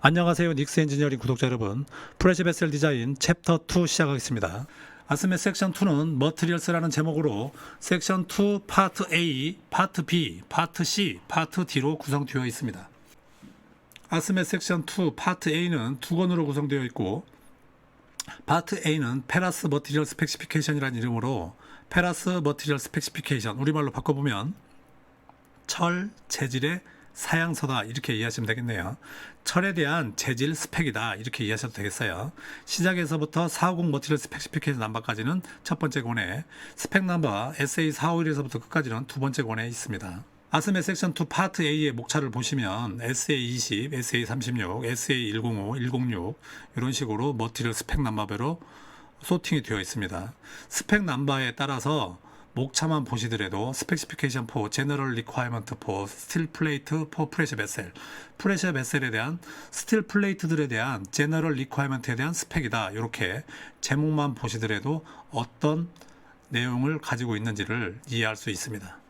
안녕하세요. 닉스 엔지니어링 구독자 여러분. 프레시 베셀 디자인 챕터 2 시작하겠습니다. 아스메 섹션 2는 머티리얼스라는 제목으로 섹션 2 파트 A, 파트 B, 파트 C, 파트 D로 구성되어 있습니다. 아스메 섹션 2 파트 A는 두 권으로 구성되어 있고, 파트 A는 페라스 머티리얼 스펙시피케이션이라는 이름으로 페라스 머티리얼 스펙시피케이션, 우리말로 바꿔보면 철 재질의 사양서다, 이렇게 이해하시면 되겠네요. 철에 대한 재질 스펙이다, 이렇게 이해하셔도 되겠어요. 시작에서부터 450 머티리얼 스펙시피케이션 넘버까지는 첫 번째 권에, 스펙 넘버 SA451에서부터 끝까지는 두 번째 권에 있습니다. 아스메 섹션 2 파트 A의 목차를 보시면 SA20, SA36, SA105, 106 이런 식으로 머티리얼 스펙 넘버별로 소팅이 되어 있습니다. 스펙 넘버에 따라서 목차만 보시더라도 스펙시피케이션 for General Requirement for Steel Plate for Pressure Vessel, 프레셔 베셀에 대한 스틸 플레이트들에 대한 General Requirement에 대한 스펙이다, 이렇게 제목만 보시더라도 어떤 내용을 가지고 있는지를 이해할 수 있습니다.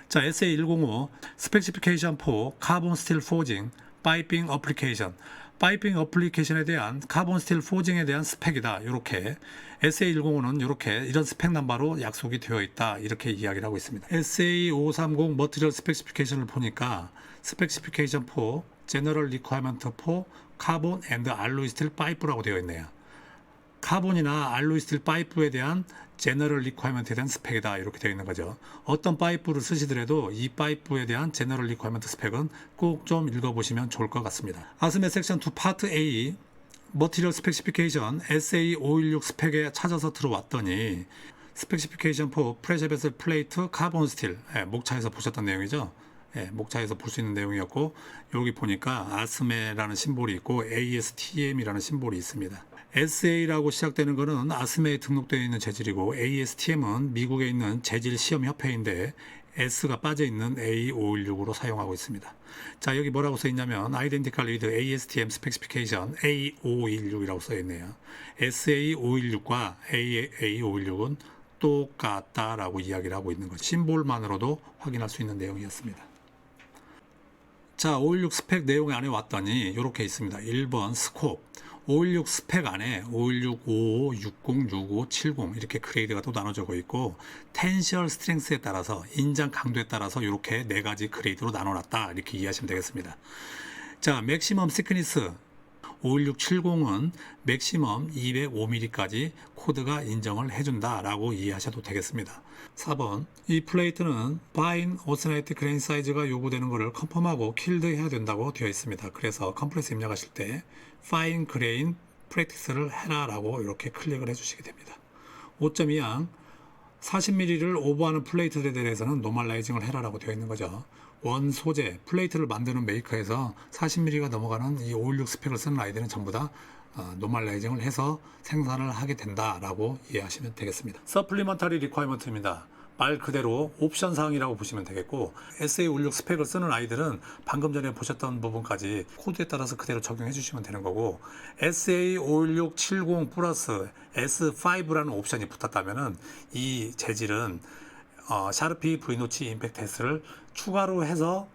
자, SA105 Specification for Carbon Steel Forging Piping Application, 파이핑 어플리케이션에 대한 카본 스틸 포징에 대한 스펙이다, 이렇게 SA105는 이런 스펙 넘버로 약속이 되어 있다, 이렇게 이야기를 하고 있습니다. SA530 머티리얼 스펙시피케이션을 보니까 스펙시피케이션 for General Requirement for Carbon and Alloy Steel Pipe라고 되어 있네요. 카본이나 알로이 스틸 파이프에 대한 제너럴 리퀘어먼트에 대한 스펙이다, 이렇게 되어 있는 거죠. 어떤 파이프를 쓰시더라도 이 파이프에 대한 제너럴 리퀘어먼트 스펙은 꼭 좀 읽어보시면 좋을 것 같습니다. 아스메 섹션 2 파트 A 머티리얼 스펙시피케이션 SA516 스펙에 찾아서 들어왔더니 스펙시피케이션 for Pressure Vessel Plate Carbon Steel, 목차에서 보셨던 내용이죠. 목차에서 볼 수 있는 내용이었고, 여기 보니까 아스메라는 심볼이 있고 ASTM이라는 심볼이 있습니다. SA라고 시작되는 것은 아스메에 등록되어 있는 재질이고, ASTM은 미국에 있는 재질 시험 협회인데 S가 빠져 있는 A516으로 사용하고 있습니다. 자, 여기 뭐라고 써 있냐면 Identical with ASTM Specification A516이라고 써 있네요. SA516과 A516은 똑같다라고 이야기를 하고 있는 거죠. 심볼만으로도 확인할 수 있는 내용이었습니다. 자, 516 스펙 내용 안에 왔더니 이렇게 있습니다. 1번 스콥, 516 스펙 안에 516, 55, 60, 65, 70 이렇게 그레이드가 또 나눠져 있고, 텐셜 스트렝스에 따라서, 인장 강도에 따라서 이렇게 네 가지 그레이드로 나눠놨다, 이렇게 이해하시면 되겠습니다. 자, 맥시멈 시크니스 51670은 맥시멈 205mm까지 코드가 인정을 해준다라고 이해하셔도 되겠습니다. 4번, 이 플레이트는 파인 오스나이트 그레인 사이즈가 요구되는 것을 컨펌하고 킬드 해야 된다고 되어 있습니다. 그래서 컴프레스 입력하실 때 파인 그레인 프랙티스를 해라 라고 이렇게 클릭을 해주시게 됩니다. 5.2항 40mm를 오버하는 플레이트들에 대해서는 노멀라이징을 해라 라고 되어 있는 거죠. 원 소재, 플레이트를 만드는 메이커에서 40mm가 넘어가는 이 516 스펙을 쓰는 아이들은 전부 다 노멀라이징을 해서 생산을 하게 된다라고 이해하시면 되겠습니다. 서플리먼터리 리퀘어먼트입니다. 말 그대로 옵션 사항이라고 보시면 되겠고, SA56 스펙을 쓰는 아이들은 방금 전에 보셨던 부분까지 코드에 따라서 그대로 적용해 주시면 되는 거고, SA51670 플러스 S5라는 옵션이 붙었다면은 이 재질은 샤르피 V노치 임팩트 테스트를 추가로 해서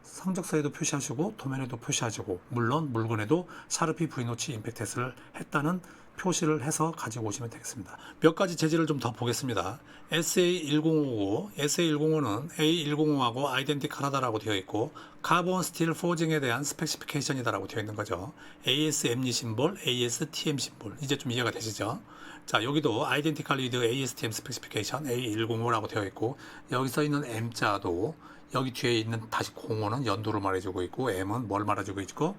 성적서에도 표시하시고 도면에도 표시하시고, 물론 물건에도 샤르피 V노치 임팩트 테스트를 했다는 표시를 해서 가지고 오시면 되겠습니다. 몇 가지 재질을 좀 더 보겠습니다. SA1055, SA105는 A105하고 아이덴티컬하다라고 되어 있고, 카본 스틸 포징에 대한 스펙시피케이션이다라고 되어 있는 거죠. ASME 심볼, ASTM 심볼, 이제 좀 이해가 되시죠? 자, 여기도 아이덴티컬 위드 ASTM 스펙시피케이션 A105라고 되어 있고, 여기 써 있는 M자도 여기 뒤에 있는 다시 05는 연도를 말해주고 있고, M은 뭘 말해주고 있고,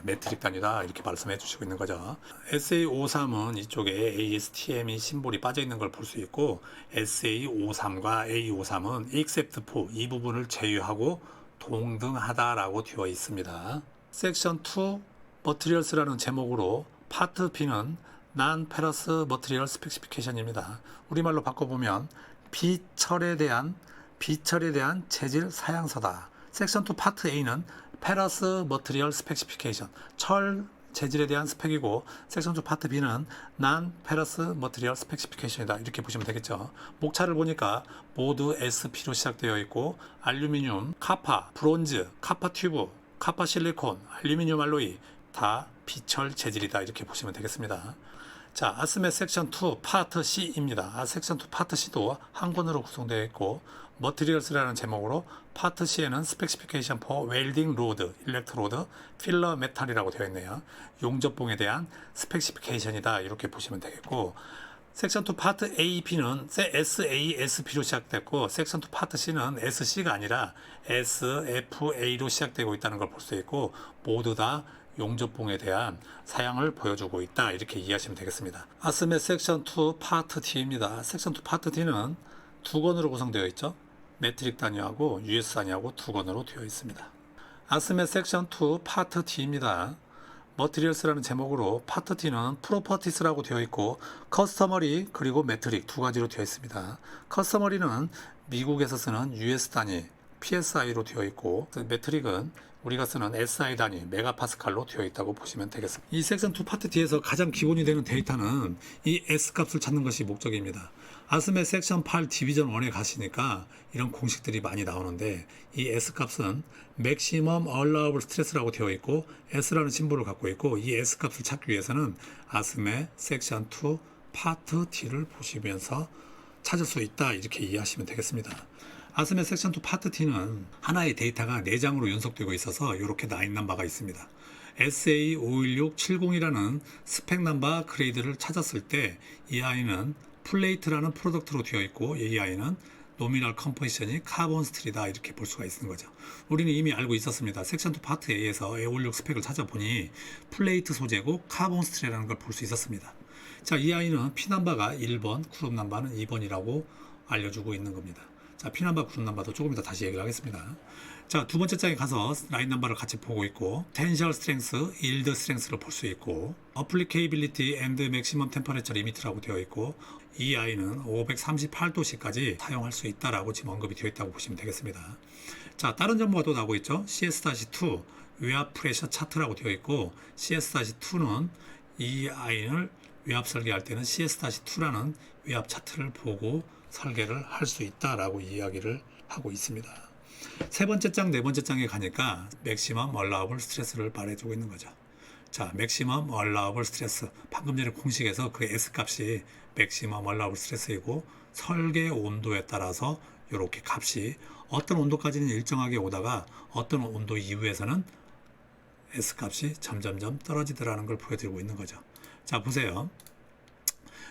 메트릭 단위다, 이렇게 말씀해 주시고 있는 거죠. SA53은 이쪽에 ASTM이 심볼이 빠져 있는 걸 볼 수 있고, SA53과 A53은 except for 이 부분을 제외하고 동등하다라고 되어 있습니다. 섹션 2 Materials라는 제목으로 파트 B는 Non-Ferrous Material Specification입니다. 우리말로 바꿔보면 비철에 대한 재질 사양서다. 섹션 2 파트 A는 페러스 머티리얼 스펙시피케이션, 철 재질에 대한 스펙이고, 섹션 2 파트 B는 난 페러스 머티리얼 스펙시피케이션이다, 이렇게 보시면 되겠죠. 목차를 보니까 모두 SP로 시작되어 있고, 알루미늄, 카파, 브론즈, 카파 튜브, 카파 실리콘, 알루미늄 알로이 다 비철 재질이다 이렇게 보시면 되겠습니다. 자, 아스메 섹션 2 파트 C입니다. 섹션 2 파트 C도 한 권으로 구성되어 있고 머티리얼스라는 제목으로 파트 C에는 스펙시피케이션 포 웰딩 로드, 일렉트로드, 필러 메탈이라고 되어 있네요. 용접봉에 대한 스펙시피케이션이다 이렇게 보시면 되겠고, 섹션 2 파트 A, B는 SASB로 시작됐고 섹션 2 파트 C는 SC가 아니라 SFA로 시작되고 있다는 걸 볼 수 있고, 모두 다 용접봉에 대한 사양을 보여주고 있다 이렇게 이해하시면 되겠습니다. 아스메 섹션 2 파트 D입니다. 섹션 2 파트 D는 두 권으로 구성되어 있죠. 메트릭 단위하고 US 단위하고 두 권으로 되어 있습니다. 아스메 섹션 2 파트 D입니다. 머티리얼스라는 제목으로 파트 D는 프로퍼티스라고 되어 있고 커스터머리 그리고 메트릭 두 가지로 되어 있습니다. 커스터머리는 미국에서 쓰는 US 단위 PSI로 되어 있고, 메트릭은 우리가 쓰는 SI 단위 메가파스칼로 되어 있다고 보시면 되겠습니다. 이 섹션 2 파트 D에서 가장 기본이 되는 데이터는 이 S 값을 찾는 것이 목적입니다. 아스메 섹션 8 디비전 1에 가시니까 이런 공식들이 많이 나오는데, 이 S 값은 Maximum Allowable Stress라고 되어 있고 S라는 심볼을 갖고 있고, 이 S 값을 찾기 위해서는 아스메 섹션 2 파트 D를 보시면서 찾을 수 있다 이렇게 이해하시면 되겠습니다. 아스메 섹션 2 파트 T는 하나의 데이터가 4장으로 연속되고 있어서 이렇게 나인 넘버가 있습니다. SA51670이라는 스펙 넘버 그레이드를 찾았을 때 이 아이는 플레이트라는 프로덕트로 되어 있고, 이 아이는 노미널 컴포지션이 카본 스틸이다 이렇게 볼 수가 있는 거죠. 우리는 이미 알고 있었습니다. 섹션 2 파트 A에서 A56 스펙을 찾아보니 플레이트 소재고 카본 스틸이라는 걸 볼 수 있었습니다. 자, 이 아이는 P 넘버가 1번, 그룹 넘버는 2번이라고 알려주고 있는 겁니다. 자, P 넘버, 그룹 넘버도 조금 이따 다시 얘기를 하겠습니다. 자, 두 번째 장에 가서 라인 넘버를 같이 보고 있고, 텐셜 스트렝스, 일드 스트렝스를 볼 수 있고, 어플리케이빌리티 앤드 맥시멈 템퍼레처 리미트라고 되어 있고, 이 아이는 538도씨까지 사용할 수 있다라고 지금 언급이 되어 있다고 보시면 되겠습니다. 자, 다른 정보가 또 나오고 있죠. CS-2 외압 프레셔 차트라고 되어 있고, CS-2는 이 아이를 외압 설계할 때는 CS-2라는 외압 차트를 보고 설계를 할 수 있다라고 이야기를 하고 있습니다. 세 번째 장, 네 번째 장에 가니까 맥시멈 얼라우블 스트레스를 말해주고 있는 거죠. 자, 맥시멈 얼라우블 스트레스, 방금 전에 공식에서 그 S 값이 맥시멈 얼라우블 스트레스이고, 설계 온도에 따라서 이렇게 값이 어떤 온도까지는 일정하게 오다가 어떤 온도 이후에서는 S 값이 점점점 떨어지더라는 걸 보여드리고 있는 거죠. 자, 보세요.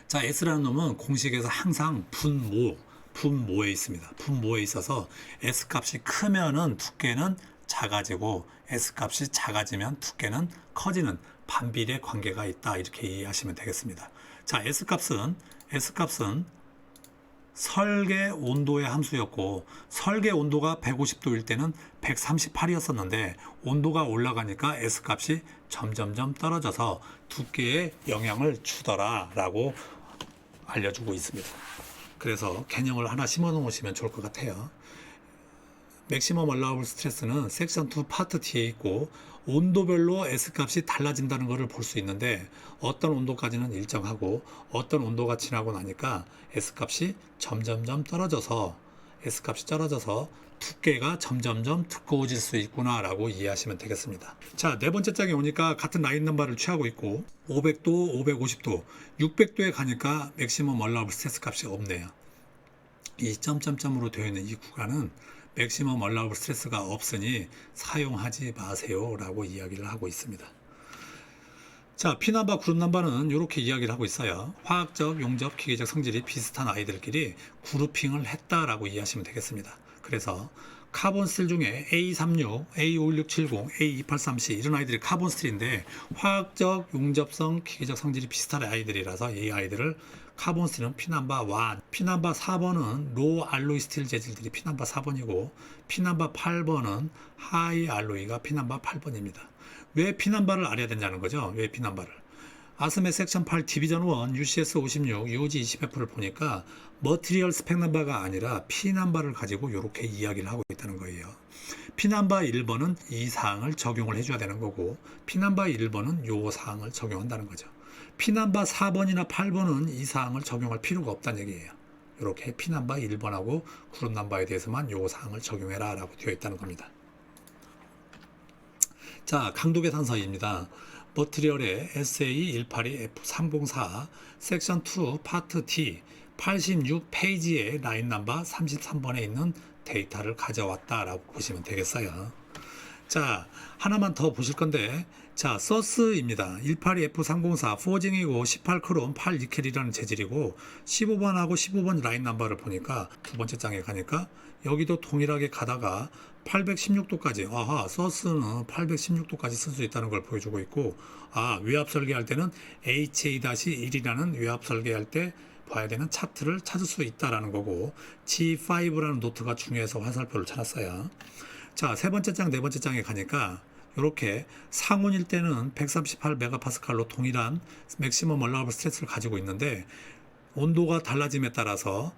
자, S라는 놈은 공식에서 항상 분모에 있습니다. 분모에 있어서 S 값이 크면은 두께는 작아지고 S 값이 작아지면 두께는 커지는 반비례 관계가 있다 이렇게 이해하시면 되겠습니다. 자, S 값은 설계 온도의 함수였고, 설계 온도가 150도일 때는 138이었었는데 온도가 올라가니까 S 값이 점점점 떨어져서 두께에 영향을 주더라 라고 알려주고 있습니다. 그래서 개념을 하나 심어 놓으시면 좋을 것 같아요. 맥시멈 얼라우블 스트레스는 섹션 2 파트 D에 있고, 온도별로 S 값이 달라진다는 것을 볼 수 있는데, 어떤 온도까지는 일정하고 어떤 온도가 지나고 나니까 S 값이 점점점 떨어져서 두께가 점점점 두꺼워질 수 있구나 라고 이해하시면 되겠습니다. 자, 네 번째 장에 오니까 같은 라인 넘버를 취하고 있고, 500도, 550도, 600도에 가니까 맥시멈 얼라우블 스트레스 값이 없네요. 이 점점점으로 되어 있는 이 구간은 맥시멈 얼라우블 스트레스가 없으니 사용하지 마세요 라고 이야기를 하고 있습니다. 자, P 넘버, 그룹 넘버는 이렇게 이야기를 하고 있어요. 화학적, 용접, 기계적 성질이 비슷한 아이들끼리 그룹핑을 했다라고 이해하시면 되겠습니다. 그래서 카본 스틸 중에 A36, A51670, A283C 이런 아이들이 카본 스틸인데, 화학적, 용접성, 기계적 성질이 비슷한 아이들이라서 이 아이들을 카본 스틸은 P 넘버 1, P 넘버 4번은 로 알로이 스틸 재질들이 P 넘버 4번이고, P 넘버 8번은 하이 알로이가 P 넘버 8번입니다. 왜 P 넘버를 알아야 된다는 거죠? 왜 P 넘버를? 아스메 섹션 8 디비전 1 UCS 56 UG 20F를 보니까 머티리얼 스펙 넘버가 아니라 P 넘버를 가지고 이렇게 이야기를 하고 있다는 거예요. P 넘버 1번은 이 사항을 적용을 해줘야 되는 거고, P 넘버 1번은 요 사항을 적용한다는 거죠. P 넘버 4번이나 8번은 이 사항을 적용할 필요가 없다는 얘기예요. 이렇게 P 넘버 1번하고 그룹 넘버에 대해서만 요 사항을 적용해라 라고 되어 있다는 겁니다. 자, 강도 계산서입니다. 머티리얼의 SA182F304 섹션 2 파트 D 86페이지의 라인 넘버 33번에 있는 데이터를 가져왔다라고 보시면 되겠어요. 자, 하나만 더 보실 건데, 자, 서스입니다. 182F304 포징이고 18크롬 8니켈이라는 재질이고 15번하고 15번 라인 넘버를 보니까 두 번째 장에 가니까 여기도 동일하게 가다가 816도까지, 아하, 서스는 816도까지 쓸 수 있다는 걸 보여주고 있고, 아, 외압 설계할 때는 HA-1이라는 외압 설계할 때 봐야 되는 차트를 찾을 수 있다라는 거고, G5라는 노트가 중요해서 화살표를 찾았어요. 자, 세 번째 장, 네 번째 장에 가니까 이렇게 상온일 때는 138메가파스칼로 동일한 맥시멈 얼라우블 스트레스를 가지고 있는데 온도가 달라짐에 따라서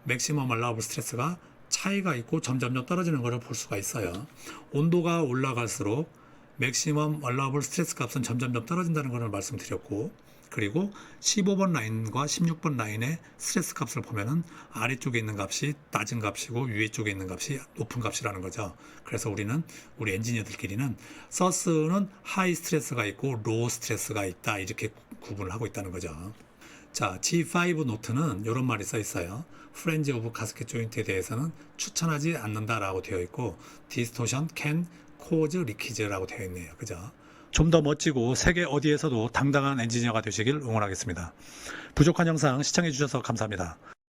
맥시멈 얼라우블 스트레스가 차이가 있고 점점점 떨어지는 것을 볼 수가 있어요. 온도가 올라갈수록 맥시멈 얼라우블 스트레스 값은 점점점 떨어진다는 것을 말씀드렸고, 그리고 15번 라인과 16번 라인의 스트레스 값을 보면은 아래쪽에 있는 값이 낮은 값이고 위에 쪽에 있는 값이 높은 값이라는 거죠. 그래서 우리 엔지니어들끼리는 서스는 하이 스트레스가 있고 로우 스트레스가 있다, 이렇게 구분을 하고 있다는 거죠. 자, G5 노트는 이런 말이 써 있어요. 프렌즈 오브 가스켓 조인트에 대해서는 추천하지 않는다라고 되어 있고, 디스토션 캔 코즈 리키즈라고 되어 있네요. 그죠? 좀 더 멋지고 세계 어디에서도 당당한 엔지니어가 되시길 응원하겠습니다. 부족한 영상 시청해 주셔서 감사합니다.